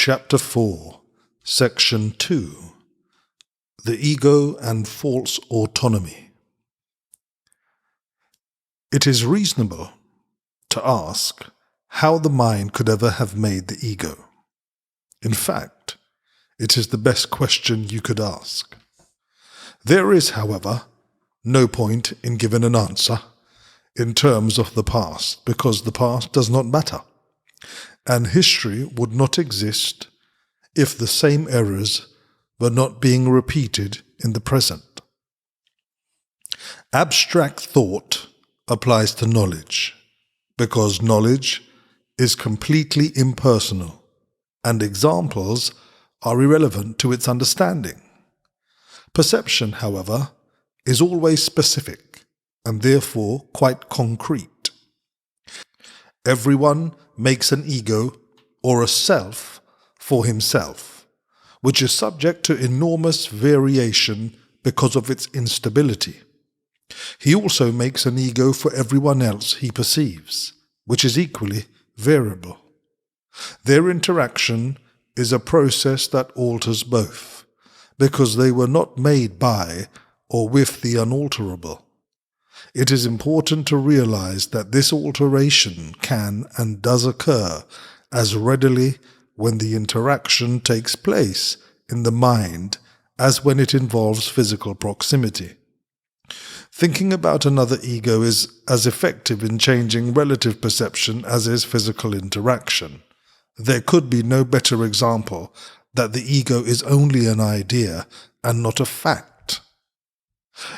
Chapter 4, Section 2, The Ego and False Autonomy. It is reasonable to ask how the mind could ever have made the ego. In fact, it is the best question you could ask. There is, however, no point in giving an answer in terms of the past, because the past does not matter, and history would not exist if the same errors were not being repeated in the present. Abstract thought applies to knowledge, because knowledge is completely impersonal, and examples are irrelevant to its understanding. Perception, however, is always specific, and therefore quite concrete. Everyone makes an ego or a self for himself, which is subject to enormous variation because of its instability. He also makes an ego for everyone else he perceives, which is equally variable. Their interaction is a process that alters both, because they were not made by or with the unalterable. It is important to realize that this alteration can and does occur as readily when the interaction takes place in the mind as when it involves physical proximity. Thinking about another ego is as effective in changing relative perception as is physical interaction. There could be no better example that the ego is only an idea and not a fact.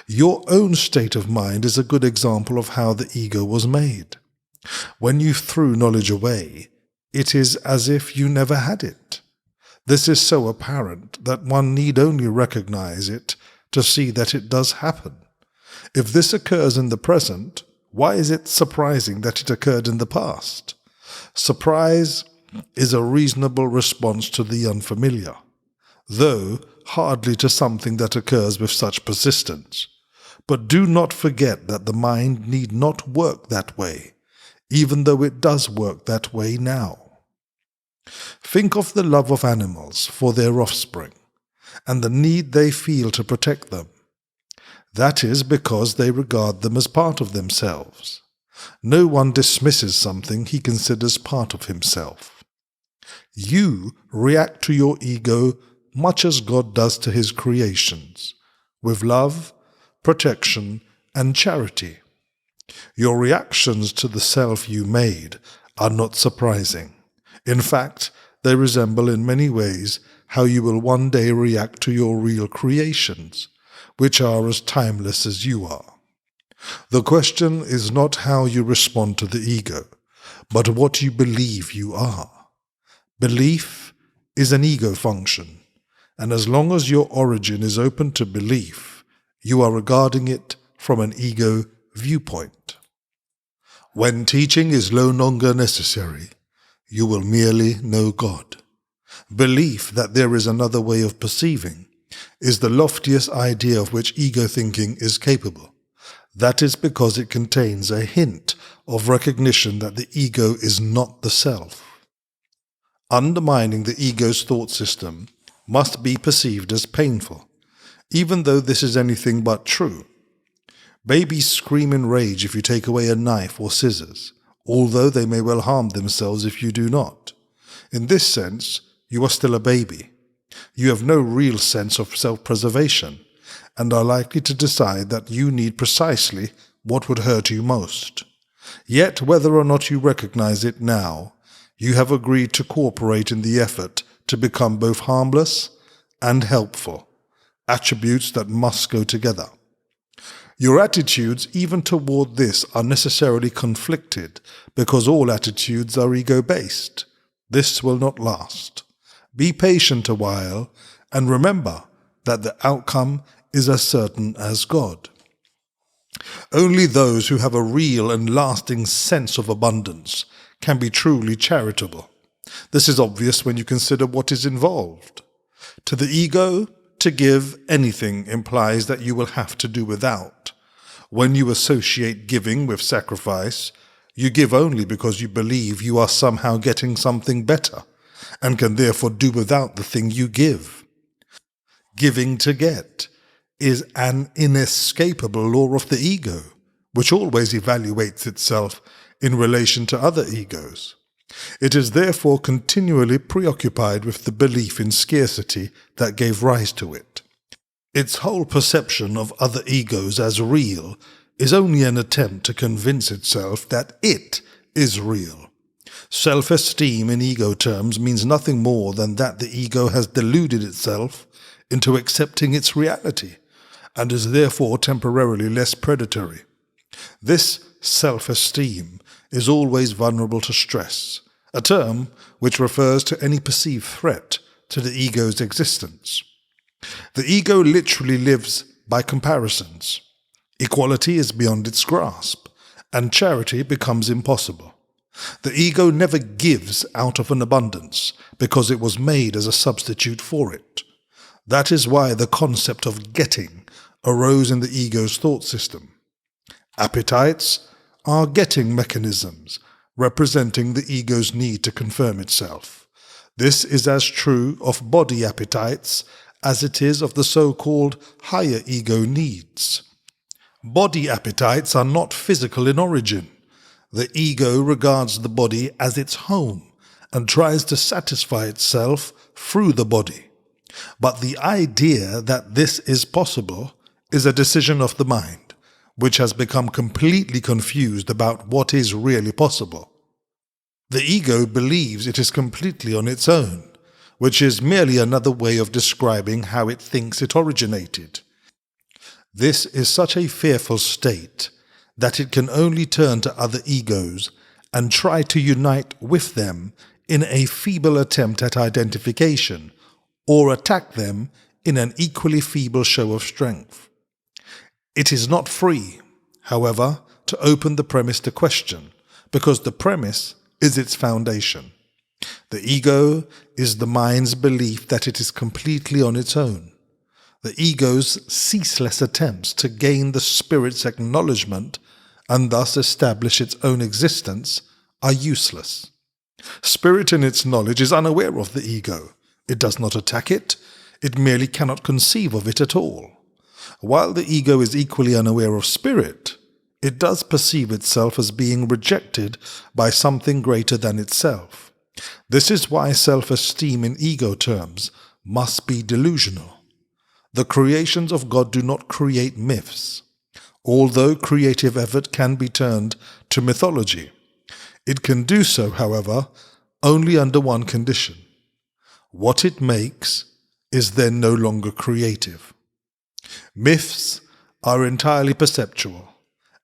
Your own state of mind is a good example of how the ego was made. When you threw knowledge away, it is as if you never had it. This is so apparent that one need only recognize it to see that it does happen. If this occurs in the present, why is it surprising that it occurred in the past? Surprise is a reasonable response to the unfamiliar, though hardly to something that occurs with such persistence. But do not forget that the mind need not work that way, even though it does work that way now. Think of the love of animals for their offspring, and the need they feel to protect them. That is because they regard them as part of themselves. No one dismisses something he considers part of himself. You react to your ego much as God does to his creations, with love, protection, and charity. Your reactions to the self you made are not surprising. In fact, they resemble in many ways how you will one day react to your real creations, which are as timeless as you are. The question is not how you respond to the ego, but what you believe you are. Belief is an ego function, and as long as your origin is open to belief, you are regarding it from an ego viewpoint. When teaching is no longer necessary, you will merely know God. Belief that there is another way of perceiving is the loftiest idea of which ego thinking is capable. That is because it contains a hint of recognition that the ego is not the self. Undermining the ego's thought system must be perceived as painful, even though this is anything but true. Babies scream in rage if you take away a knife or scissors, although they may well harm themselves if you do not. In this sense, you are still a baby. You have no real sense of self-preservation, and are likely to decide that you need precisely what would hurt you most. Yet, whether or not you recognize it now, you have agreed to cooperate in the effort to become both harmless and helpful, attributes that must go together. Your attitudes even toward this are necessarily conflicted, because all attitudes are ego-based. This will not last. Be patient a while, and remember that the outcome is as certain as God. Only those who have a real and lasting sense of abundance can be truly charitable. This is obvious when you consider what is involved. To the ego, to give anything implies that you will have to do without. When you associate giving with sacrifice, you give only because you believe you are somehow getting something better, and can therefore do without the thing you give. Giving to get is an inescapable law of the ego, which always evaluates itself in relation to other egos. It is therefore continually preoccupied with the belief in scarcity that gave rise to it. Its whole perception of other egos as real is only an attempt to convince itself that it is real. Self-esteem in ego terms means nothing more than that the ego has deluded itself into accepting its reality, and is therefore temporarily less predatory. This self-esteem is always vulnerable to stress, a term which refers to any perceived threat to the ego's existence. The ego literally lives by comparisons. Equality is beyond its grasp, and charity becomes impossible. The ego never gives out of an abundance because it was made as a substitute for it. That is why the concept of getting arose in the ego's thought system. Appetites are getting mechanisms representing the ego's need to confirm itself. This is as true of body appetites as it is of the so-called higher ego needs. Body appetites are not physical in origin. The ego regards the body as its home and tries to satisfy itself through the body. But the idea that this is possible is a decision of the mind, which has become completely confused about what is really possible. The ego believes it is completely on its own, which is merely another way of describing how it thinks it originated. This is such a fearful state that it can only turn to other egos and try to unite with them in a feeble attempt at identification, or attack them in an equally feeble show of strength. It is not free, however, to open the premise to question, because the premise is its foundation. The ego is the mind's belief that it is completely on its own. The ego's ceaseless attempts to gain the spirit's acknowledgement and thus establish its own existence are useless. Spirit in its knowledge is unaware of the ego. It does not attack it. It merely cannot conceive of it at all. While the ego is equally unaware of spirit, it does perceive itself as being rejected by something greater than itself. This is why self-esteem in ego terms must be delusional. The creations of God do not create myths. Although creative effort can be turned to mythology, it can do so, however, only under one condition. What it makes is then no longer creative. Myths are entirely perceptual,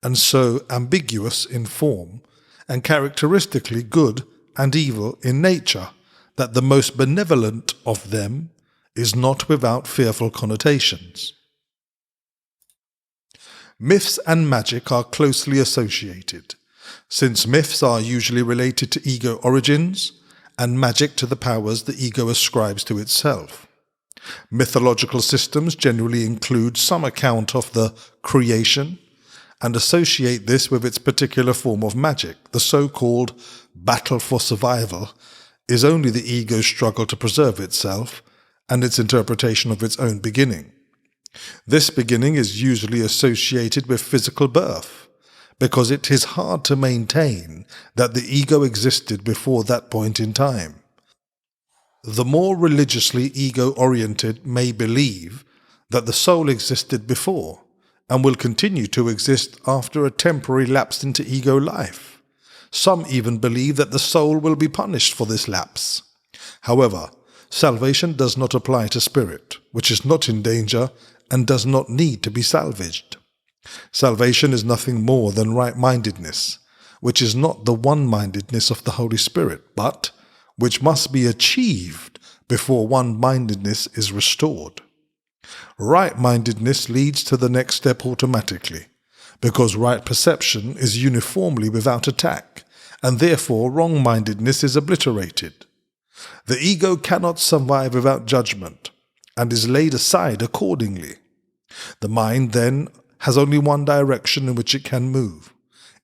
and so ambiguous in form, and characteristically good and evil in nature, that the most benevolent of them is not without fearful connotations. Myths and magic are closely associated, since myths are usually related to ego origins, and magic to the powers the ego ascribes to itself. Mythological systems generally include some account of the creation, and associate this with its particular form of magic. The so-called battle for survival is only the ego's struggle to preserve itself and its interpretation of its own beginning. This beginning is usually associated with physical birth, because it is hard to maintain that the ego existed before that point in time. The more religiously ego-oriented may believe that the soul existed before and will continue to exist after a temporary lapse into ego life. Some even believe that the soul will be punished for this lapse. However, salvation does not apply to spirit, which is not in danger and does not need to be salvaged. Salvation is nothing more than right-mindedness, which is not the one-mindedness of the Holy Spirit, but which must be achieved before one-mindedness is restored. Right-mindedness leads to the next step automatically, because right perception is uniformly without attack, and therefore wrong-mindedness is obliterated. The ego cannot survive without judgment, and is laid aside accordingly. The mind, then, has only one direction in which it can move.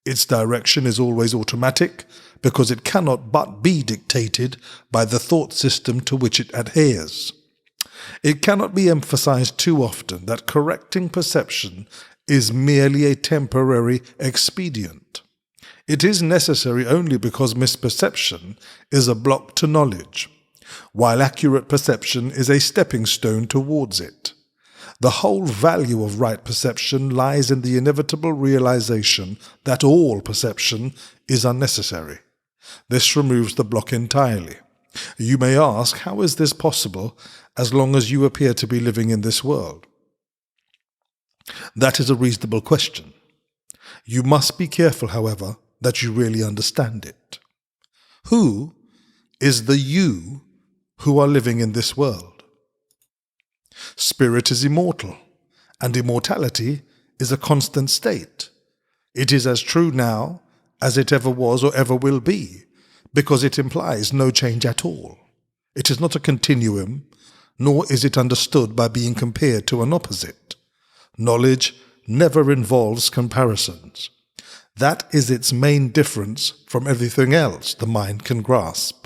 Its direction is always automatic, because it cannot but be dictated by the thought system to which it adheres. It cannot be emphasized too often that correcting perception is merely a temporary expedient. It is necessary only because misperception is a block to knowledge, while accurate perception is a stepping stone towards it. The whole value of right perception lies in the inevitable realization that all perception is unnecessary. This removes the block entirely. You may ask, how is this possible as long as you appear to be living in this world? That is a reasonable question. You must be careful, however, that you really understand it. Who is the you who are living in this world? Spirit is immortal, and immortality is a constant state. It is as true now as it ever was or ever will be, because it implies no change at all. It is not a continuum, nor is it understood by being compared to an opposite. Knowledge never involves comparisons. That is its main difference from everything else the mind can grasp.